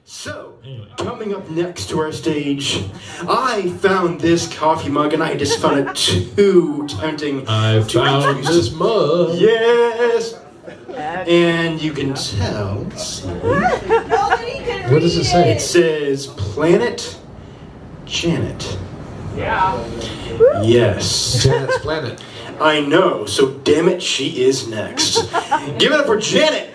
So, coming up next to our stage, I found this coffee mug and I just found it too tempting. I found this mug. Yes! And you can tell, let's see. What does it say? It says Planet Janet. Yeah. Yes. Janet's Planet. I know, so damn it, she is next. Give it up for Janet!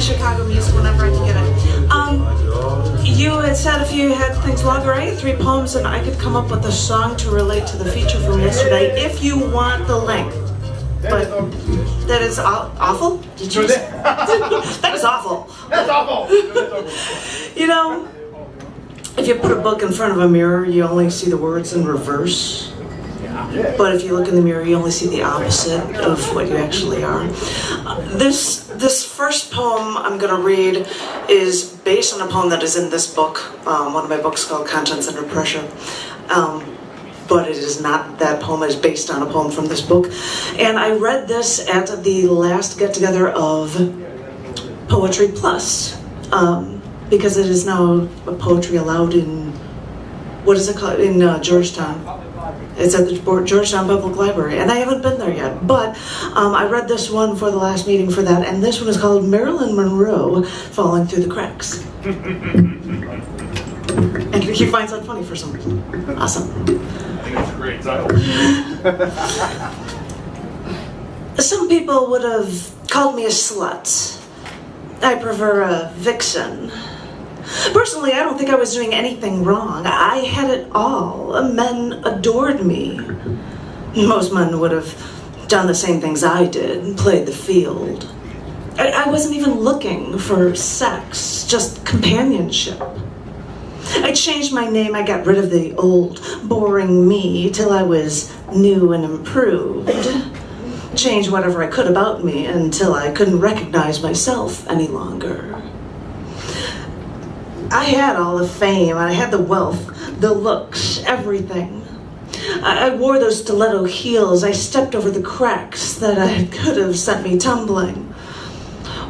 Chicago music whenever I can get it. You had said if you had things longer, I had 3 poems and I could come up with a song to relate to the feature from yesterday if you want the length. But that is awful? Did you that is awful. That's awful. You know, if you put a book in front of a mirror, you only see the words in reverse. But if you look in the mirror, you only see the opposite of what you actually are. This first poem I'm going to read is based on a poem that is in this book, one of my books called Contents Under Pressure. But it is not that poem, it's based on a poem from this book. And I read this at the last get-together of Poetry Plus, because it is now poetry allowed in, what is it called, in Georgetown. It's at the Georgetown Public Library, and I haven't been there yet, but I read this one for the last meeting for that, and this one is called Marilyn Monroe, Falling Through the Cracks. And he finds that funny for some reason. Awesome. I think it's a great title. Some people would have called me a slut. I prefer a vixen. Personally, I don't think I was doing anything wrong. I had it all. Men adored me. Most men would have done the same things I did, played the field. I wasn't even looking for sex, just companionship. I changed my name, I got rid of the old, boring me till I was new and improved. Changed whatever I could about me until I couldn't recognize myself any longer. I had all the fame, I had the wealth, the looks, everything. I wore those stiletto heels, I stepped over the cracks that could have sent me tumbling.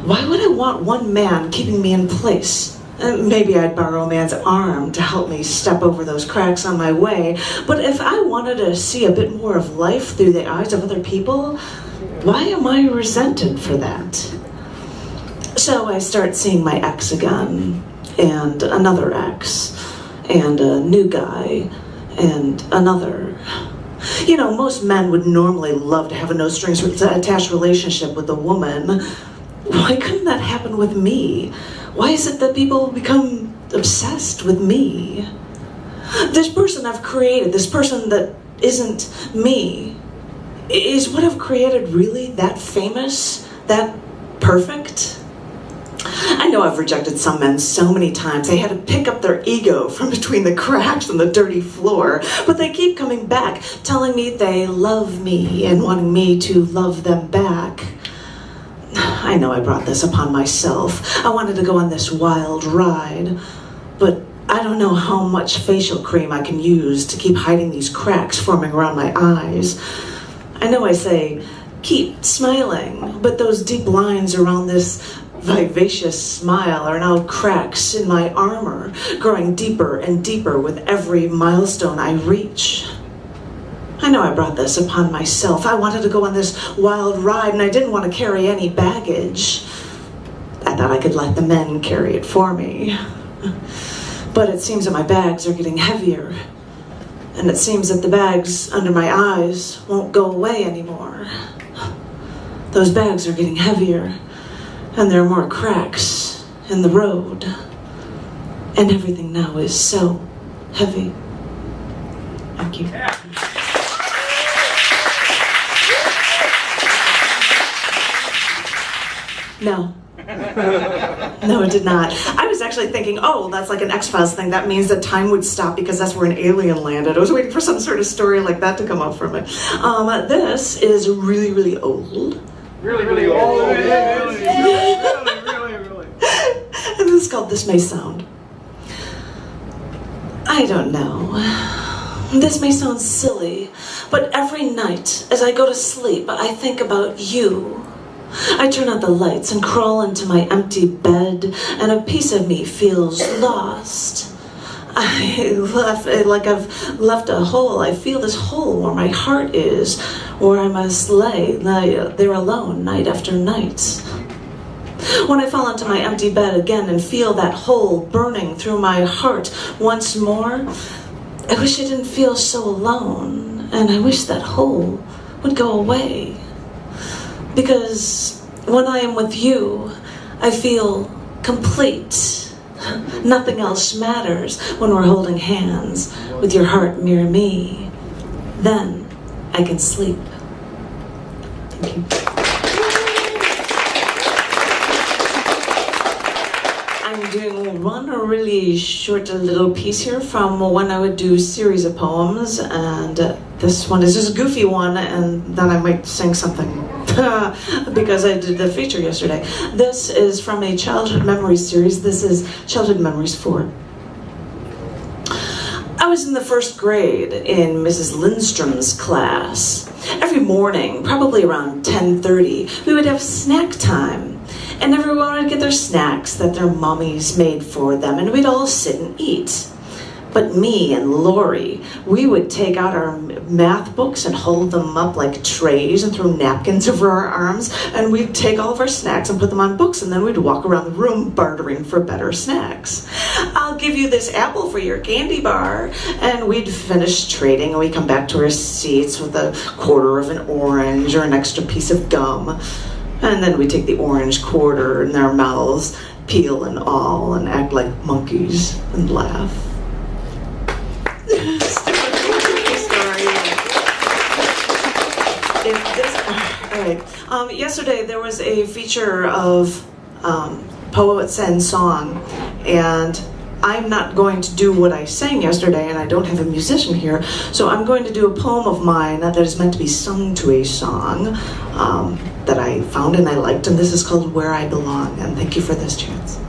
Why would I want one man keeping me in place? Maybe I'd borrow a man's arm to help me step over those cracks on my way, but if I wanted to see a bit more of life through the eyes of other people, why am I resented for that? So I start seeing my ex again. And another ex, and a new guy, and another. You know, most men would normally love to have a no-strings-attached relationship with a woman. Why couldn't that happen with me? Why is it that people become obsessed with me? This person I've created, this person that isn't me, is what I've created really that famous, that perfect? I know I've rejected some men so many times they had to pick up their ego from between the cracks on the dirty floor, but they keep coming back, telling me they love me and wanting me to love them back. I know I brought this upon myself. I wanted to go on this wild ride, but I don't know how much facial cream I can use to keep hiding these cracks forming around my eyes. I know I say, keep smiling, but those deep lines around this vivacious smile are now cracks in my armor, growing deeper and deeper with every milestone I reach. I know I brought this upon myself. I wanted to go on this wild ride and I didn't want to carry any baggage. I thought I could let the men carry it for me. But it seems that my bags are getting heavier. And it seems that the bags under my eyes won't go away anymore. Those bags are getting heavier. And there are more cracks in the road. And everything now is so heavy. Thank you. No. No, it did not. I was actually thinking, oh, that's like an X-Files thing. That means that time would stop because that's where an alien landed. I was waiting for some sort of story like that to come up from it. This is really, really old. Really, really old. Yeah. Really. And this is called This May Sound. I don't know. This may sound silly, but every night as I go to sleep, I think about you. I turn out the lights and crawl into my empty bed, and a piece of me feels lost. Like I've left a hole. I feel this hole where my heart is, where I must lay there alone night after night. When I fall into my empty bed again and feel that hole burning through my heart once more, I wish I didn't feel so alone, and I wish that hole would go away. Because when I am with you, I feel complete. Nothing else matters when we're holding hands with your heart near me. Then I can sleep. Thank you. I'm doing one really short little piece here from when I would do a series of poems, and this one is just a goofy one, and then I might sing something because I did the feature yesterday. This is from a childhood memories series. This is Childhood Memories 4. I was in the first grade in Mrs. Lindstrom's class. Every morning, probably around 10:30, we would have snack time. And everyone would get their snacks that their mommies made for them, and we'd all sit and eat. But me and Lori, we would take out our math books and hold them up like trays and throw napkins over our arms, and we'd take all of our snacks and put them on books, and then we'd walk around the room bartering for better snacks. I'll give you this apple for your candy bar, and we'd finish trading, and we'd come back to our seats with a quarter of an orange or an extra piece of gum. And then we take the orange quarter in their mouths, peel and all, and act like monkeys and laugh. Stupid monkey story. All right. Yesterday there was a feature of poets and song, and I'm not going to do what I sang yesterday, and I don't have a musician here, so I'm going to do a poem of mine that is meant to be sung to a song that I found and I liked, and this is called Where I Belong, and thank you for this chance.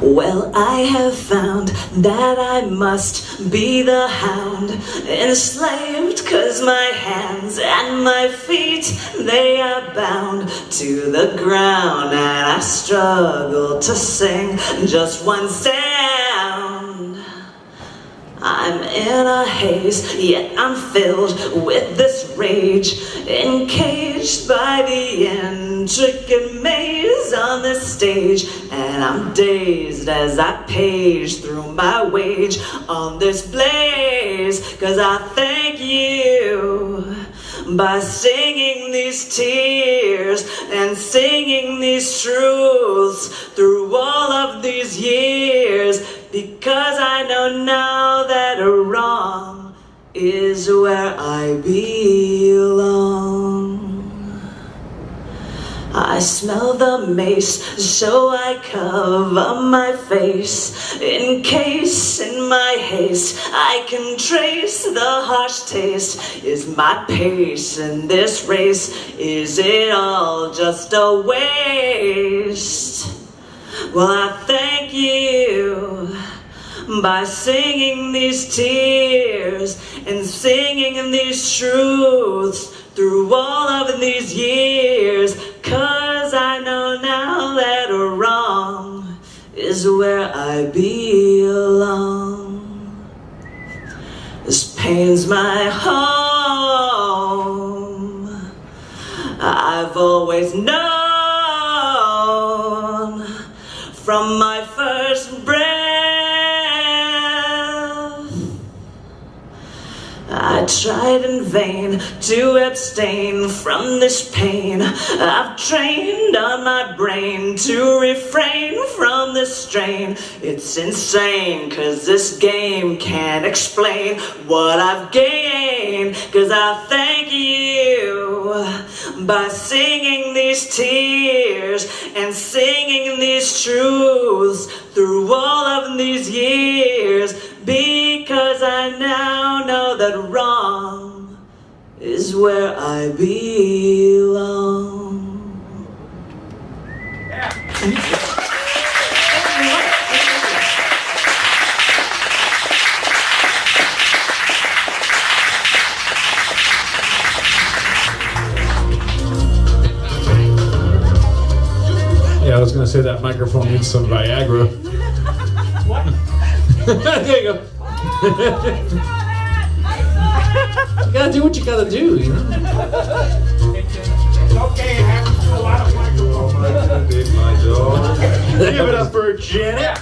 Well, I have found that I must be the hound, enslaved 'cause my hands and my feet, they are bound to the ground, and I struggle to sing just one sound. I'm in a haze, yet I'm filled with this rage, encaged by the intricate maze on this stage, and I'm dazed as I page through my wage on this blaze, 'cause I thank you by singing these tears and singing these truths through all of these years, because I know now that a wrong is where I belong. I smell the mace, so I cover my face, in case in my haste I can trace the harsh taste. Is my pace in this race, is it all just a waste? Well, I thank you by singing these tears and singing these truths through all of these years, 'cause I know now that a wrong is where I belong. This pain's my home. I've always known from my first breath. I tried in vain to abstain from this pain. I've trained on my brain to refrain from this strain. It's insane, 'cause this game can't explain what I've gained. 'Cause I thank you by singing these tears and singing these truths through all of these years, because I now know that wrong is where I belong. say that microphone needs some Viagra. What? There you go. You gotta do what you gotta do, you know? It's okay, it happens to a lot of microphones. Give it up for Janet.